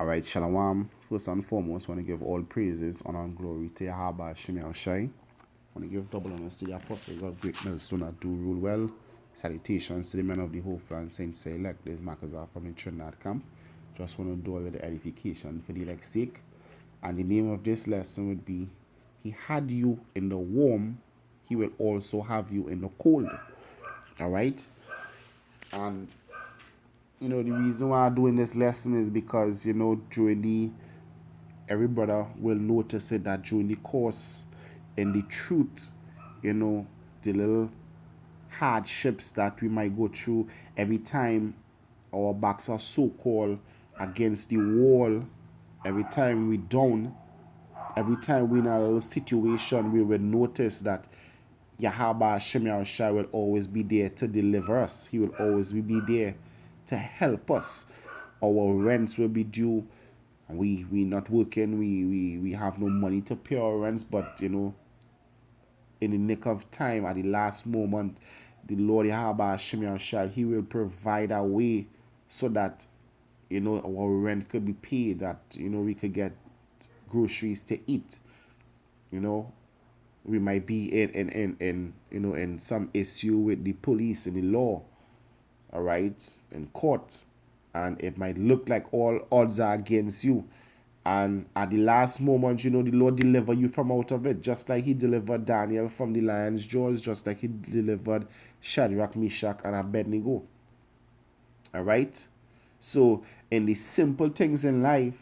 All right, Shalom. First and foremost, want to give all praises, honor, and glory to Yahweh Shemel Shai. Want to give double honors to the apostles of great millstone that do rule well. Salutations to the men of the whole and saints elect. These markers are from the Trinidad camp. Just want to do a little edification for the elect's sake. And the name of this lesson would be, He had you in the warm, He will also have you in the cold. All right? And the reason why I'm doing this lesson is because, every brother will notice it that during the course in the truth, the little hardships that we might go through every time our backs are so-called against the wall, every time we down, every time we're in a little situation, we will notice that Yahweh Shemel Shai will always be there to deliver us. He will always be there to help us. Our rents will be due. We not working. We have no money to pay our rents. But in the nick of time, at the last moment, the Lord Yahweh Shemel Shai, He will provide a way so that our rent could be paid. That we could get groceries to eat. We might be in some issue with the police and the law, all right, in court, and it might look like all odds are against you, and at the last moment, the Lord deliver you from out of it, just like He delivered Daniel from the lion's jaws, just like He delivered Shadrach, Meshach, and Abednego. All right. So in the simple things in life,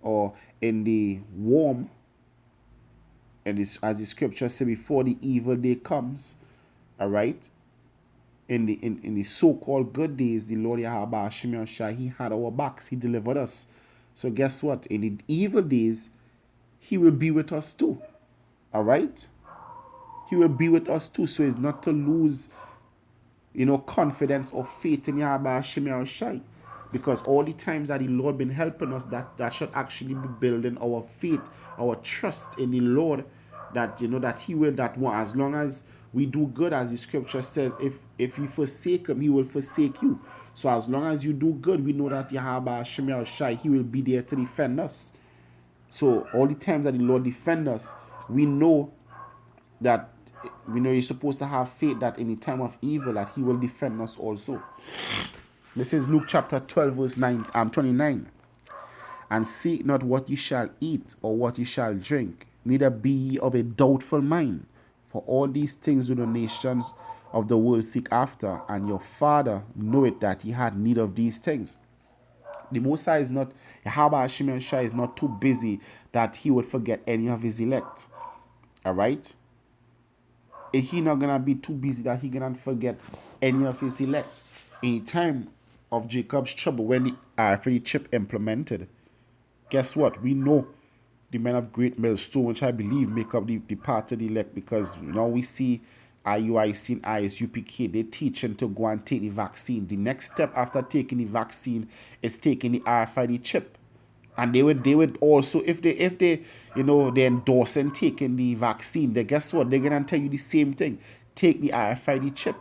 or in the warm, and this, as the scripture say, before the evil day comes, all right, in the so-called good days, the Lord Yahweh Shemel Shai, He had our backs. He delivered us. So guess what? In the evil days, He will be with us too. All right? He will be with us too. So it's not to lose, confidence or faith in Yahweh Shemel Shai. Because all the times that the Lord been helping us, that should actually be building our faith, our trust in the Lord, that that He will, that one, as long as we do good, as the scripture says, if you forsake Him, He will forsake you. So as long as you do good, we know that Yahweh Shemel Shai, He will be there to defend us. So all the times that the Lord defend us, we know you're supposed to have faith that in the time of evil that He will defend us also. This is Luke chapter 12 verse 29. And seek not what ye shall eat or what ye shall drink, neither be ye of a doubtful mind. For all these things do the nations of the world seek after, and your Father knoweth that ye had need of these things. The Most High is not, Yahweh Shemel Shai is not too busy that He would forget any of His elect. All right? He not gonna be too busy that He gonna forget any of His elect. In the time of Jacob's trouble, when the RFID chip implemented, guess what? We know the men of great millstone, which I believe make up the part of the elect, because now we see IUIC and ISUPK, they teaching to go and take the vaccine. The next step after taking the vaccine is taking the RFID chip. And they would also, if they they endorsing taking the vaccine, then guess what? They're gonna tell you the same thing. Take the RFID chip.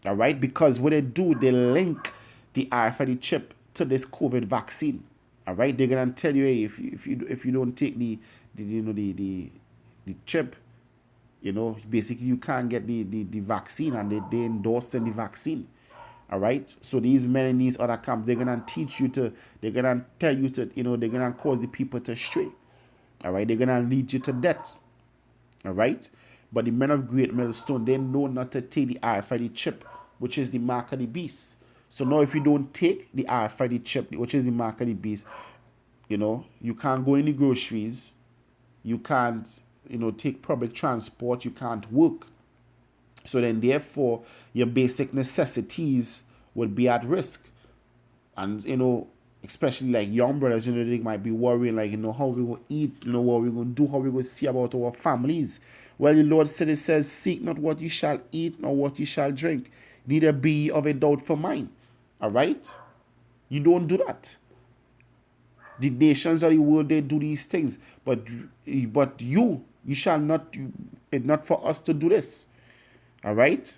All right, because what they do, they link the RFID chip to this COVID vaccine. All right, they're gonna tell you, hey, if you don't take the chip, basically you can't get the vaccine, and they endorsing the vaccine. All right, so these men in these other camps, they're gonna teach you to, they're gonna tell you to, they're gonna cause the people to stray. All right, they're gonna lead you to death. All right, but the men of great millstone, they know not to take the RFID chip, which is the mark of the beast. So now if you don't take the RFID chip, which is the mark of the beast, you can't go in the groceries, you can't, take public transport, you can't work. So then therefore your basic necessities would be at risk. And especially like young brothers, they might be worrying, like, how we will eat, what we will do, how we will see about our families. Well, the Lord said, it says, seek not what you shall eat nor what you shall drink, neither be of a doubtful mind. All right, you don't do that. The nations of the world, they do these things, but you shall not. It's not for us to do this. All right,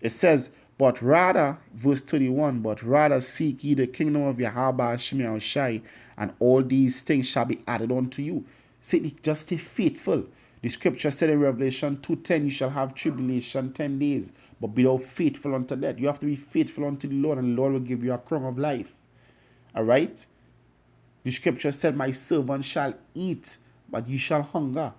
it says, But rather, verse 31, but rather seek ye the kingdom of Yahweh Hashem Yahushai, and all these things shall be added unto you. See, just stay faithful. The scripture said in Revelation 2:10, you shall have tribulation 10 days, but be thou faithful unto that. You have to be faithful unto the Lord, and the Lord will give you a crown of life. All right? The scripture said, my servant shall eat, but ye shall hunger.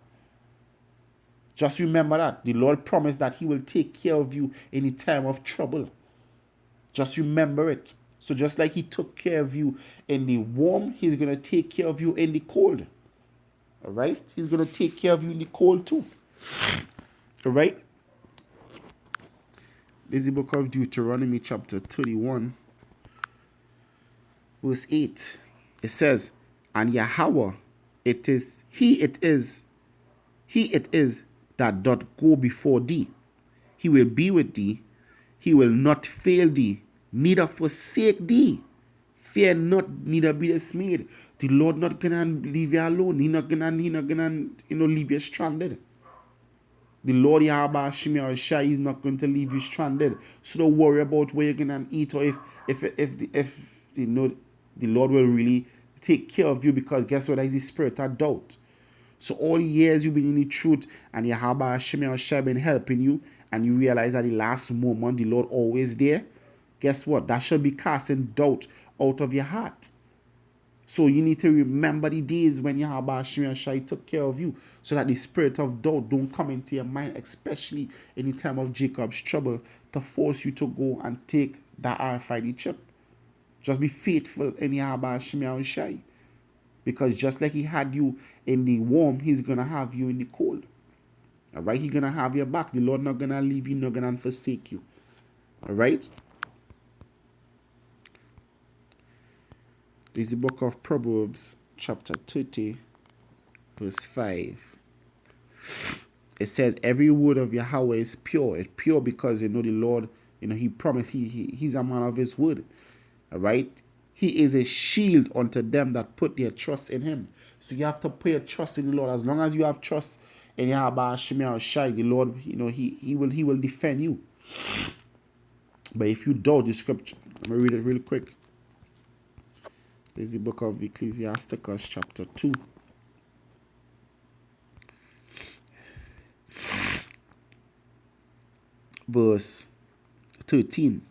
Just remember that. The Lord promised that he will take care of you in the time of trouble. Just remember it. So just like he took care of you in the warm, he's going to take care of you in the cold. All right? He's going to take care of you in the cold too. All right? This is the book of Deuteronomy chapter 31, verse 8. It says, and Yahweh, he it is that doth go before thee. He will be with thee. He will not fail thee, neither forsake thee. Fear not, neither be dismayed. The Lord not gonna leave you alone. He not gonna leave you stranded. The Lord Yahweh Hashem Yahushai is not going to leave you stranded. So don't worry about where you're gonna eat, or if the Lord will really take care of you, because guess what? That is the spirit of doubt. So all the years you've been in the truth, and Yahweh Hashem Yahushai been helping you, and you realize at the last moment the Lord always there, guess what? That should be casting doubt out of your heart. So you need to remember the days when Yahweh Hashem Yahushai took care of you, so that the spirit of doubt don't come into your mind, especially in the time of Jacob's trouble, to force you to go and take that RFID chip. Just be faithful in Yahweh Hashem Yahushai, because just like he had you in the warm, he's going to have you in the cold. All right? He's going to have your back. The Lord not going to leave you, not going to forsake you. All right? This is the book of Proverbs, chapter 30, verse 5. It says, every word of Yahweh is pure. It's pure because, the Lord, he promised, he's a man of his word. All right? He is a shield unto them that put their trust in him. So you have to put your trust in the Lord. As long as you have trust in Yahweh Hashem Yahushai, the Lord, he will defend you. But if you doubt the scripture, let me read it real quick. This is the book of Ecclesiasticus, chapter 2. Verse 13.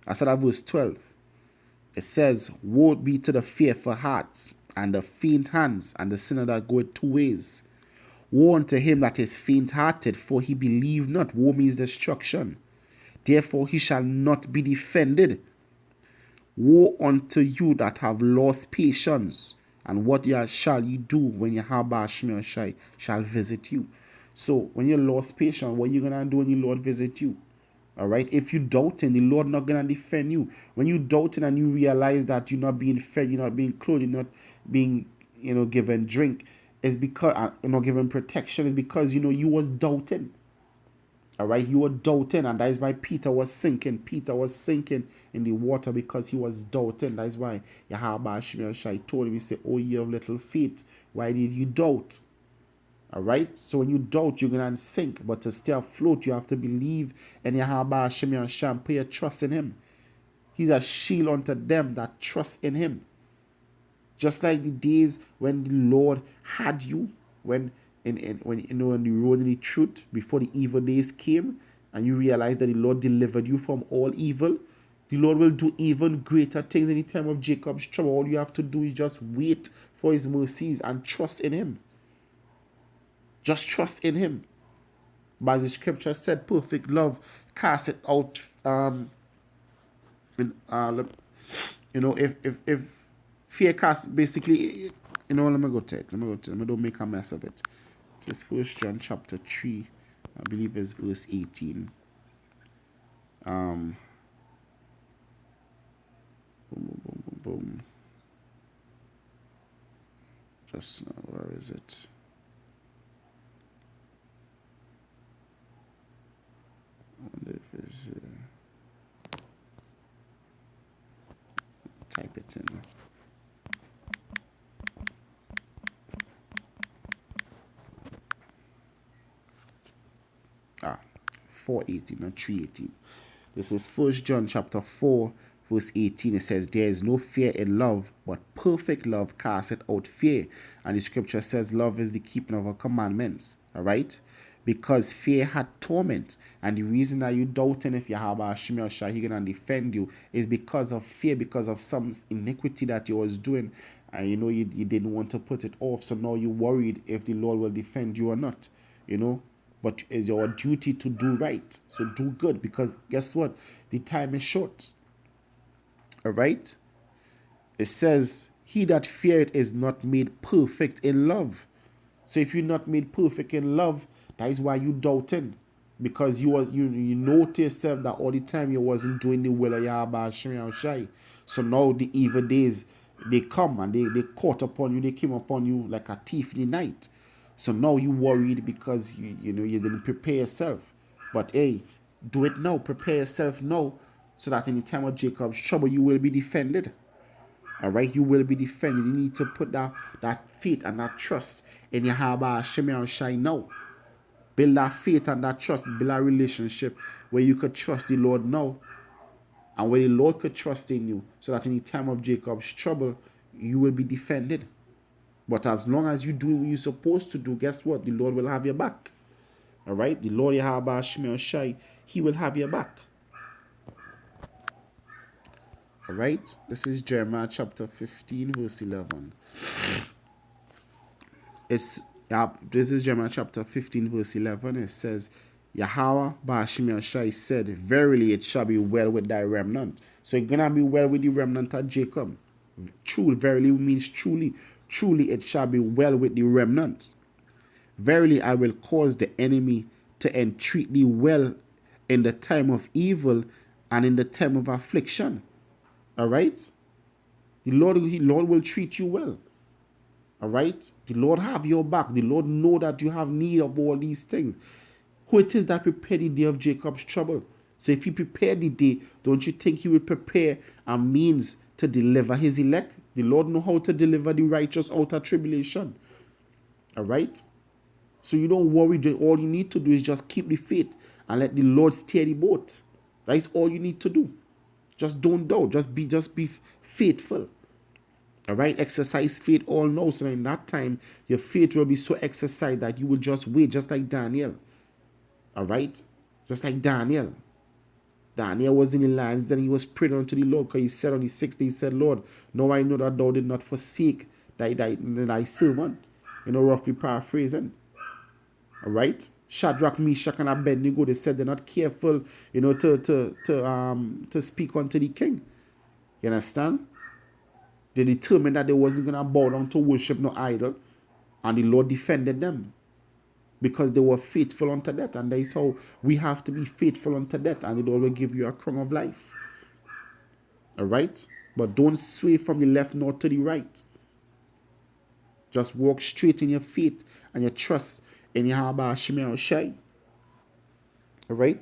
I said that verse 12. It says, woe be to the fearful hearts, and the faint hands, and the sinner that goeth two ways. Woe unto him that is faint-hearted, for he believed not. Woe means destruction. Therefore he shall not be defended. Woe unto you that have lost patience, and what shall you do when Yahweh Hashem Yahushai shall visit you? So when you lost patience, what are you going to do when the Lord visit you? All right? If you doubting, the Lord not going to defend you. When you doubting and you realize that you're not being fed, you're not being clothed, you're not being, given drink, it's because, not given protection, it's because, you was doubting. All right? You were doubting, and that is why Peter was sinking. Peter was sinking in the water because he was doubting. That is why Yahweh Hashem Yahushai told him, he said, oh, ye of little faith, why did you doubt? All right? So when you doubt, you're going to sink. But to stay afloat, you have to believe in Yahweh Hashem Yahushai and put your trust in him. He's a shield unto them that trust in him. Just like the days when the Lord had you, when you rode in the truth before the evil days came, and you realized that the Lord delivered you from all evil. The Lord will do even greater things in the time of Jacob's trouble. All you have to do is just wait for his mercies and trust in him. Just trust in him. But as the scripture said, perfect love casteth out. If fear cast, basically, let me go to it. Let me don't make a mess of it. Just 1 John chapter 3, I believe is verse 18. Boom, boom, boom, boom, boom. Just now, where is it? I wonder if it's type it in. 4:18 or 3:18. This is 1 John chapter 4, verse 18. It says, there is no fear in love, but perfect love casteth out fear. And the scripture says love is the keeping of our commandments. All right? Because fear had torment. And the reason that you doubting if you have a Shemi or Shai, he gonna defend you, is because of fear, because of some iniquity that you was doing. And you know you didn't want to put it off. So now you're worried if the Lord will defend you or not. You know? But it's your duty to do right. So do good, because guess what? The time is short. All right? It says, he that feareth is not made perfect in love. So if you're not made perfect in love, that is why you doubting. Because you know to yourself that all the time you wasn't doing the will of Yahweh Shemi Shai. So now the evil days, they come and they caught upon you, they came upon you like a thief in the night. So now you worried because you know you didn't prepare yourself. But hey, do it now. Prepare yourself now, so that in the time of Jacob's trouble you will be defended. All right, you will be defended. You need to put that faith and that trust in Yahweh Shemi Shai now. Build that faith and that trust. Build a relationship where you could trust the Lord now, and where the Lord could trust in you, so that in the time of Jacob's trouble you will be defended. But as long as you do what you're supposed to do, guess what? The Lord will have your back. All right? The Lord Yahweh Shemi Shai, he will have your back. All right? This is Jeremiah chapter 15, verse 11. This is Jeremiah chapter 15, verse 11. It says, Yahweh Shemi Shai said, verily it shall be well with thy remnant. So it's going to be well with the remnant of Jacob. Truly, verily means truly. Truly it shall be well with the remnant. Verily I will cause the enemy to entreat thee well in the time of evil and in the time of affliction. All right? The Lord will treat you well. All right? The Lord have your back. The Lord know that you have need of all these things. Who it is that prepared the day of Jacob's trouble? So if he prepared the day, don't you think he will prepare a means to deliver his elect? The Lord know how to deliver the righteous out of tribulation. All right? So you don't worry. All you need to do is just keep the faith and let the Lord steer the boat. That's all you need to do. Just don't doubt. Just be faithful. All right? Exercise faith all now. So in that time, your faith will be so exercised that you will just wait, just like Daniel. All right? Just like Daniel. Daniel was in the lands, then he was praying unto the Lord, because he said on the 6th day, he said, Lord, now I know that thou did not forsake thy servant. You know, roughly paraphrasing. All right? Shadrach, Meshach, and Abednego, they said they're not careful, you know, to speak unto the king. You understand? They determined that they wasn't going to bow down to worship no idol, and the Lord defended them, because they were faithful unto death. And that is how we have to be faithful unto death, and the Lord will give you a crown of life. All right? But don't sway from the left nor to the right. Just walk straight in your faith and your trust in Yahweh Shemi Shai. All right?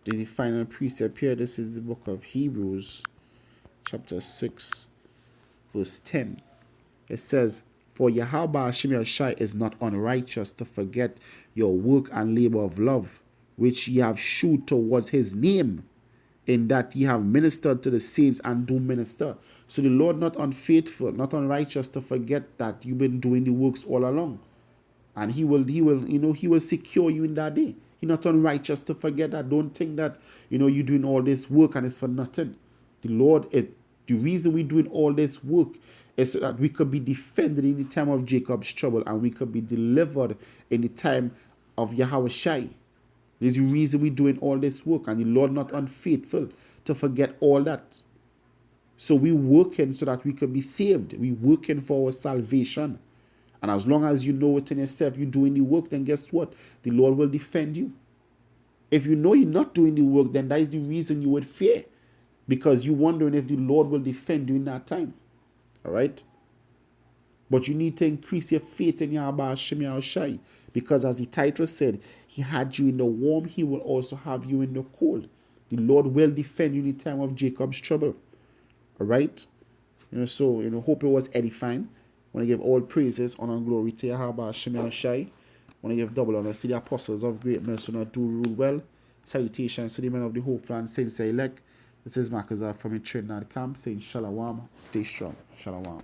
This is the final precept here. This is the book of Hebrews, chapter 6, verse 10. It says, for Yahweh Shemi Shai is not unrighteous to forget your work and labor of love, which ye have shewed towards his name, in that ye have ministered to the saints and do minister. So the Lord not unfaithful, not unrighteous to forget that you've been doing the works all along. And he will secure you in that day. He's not unrighteous to forget that. Don't think that, you're doing all this work and it's for nothing. The reason we're doing all this work is so that we could be defended in the time of Jacob's trouble, and we could be delivered in the time of Yahweh Shai. There's a reason we're doing all this work, and the Lord not unfaithful to forget all that. So we're working so that we could be saved. We're working for our salvation. And as long as you know within yourself you're doing the work, then guess what? The Lord will defend you. If you know you're not doing the work, then that is the reason you would fear, because you're wondering if the Lord will defend you in that time. All right? But you need to increase your faith in Yahweh Shemi Shai, because as the title said, he had you in the warm, he will also have you in the cold. The Lord will defend you in the time of Jacob's trouble. All right? Hope it was edifying. I want to give all praises, honor, and glory to Yahweh Shemi Shai. I want to give double honors to the apostles of great mercy, not do rule well. Salutations to the men of the Hope and Saints elect. This is Marcus from Trinidad camp saying Shalom. Stay strong. Shalom.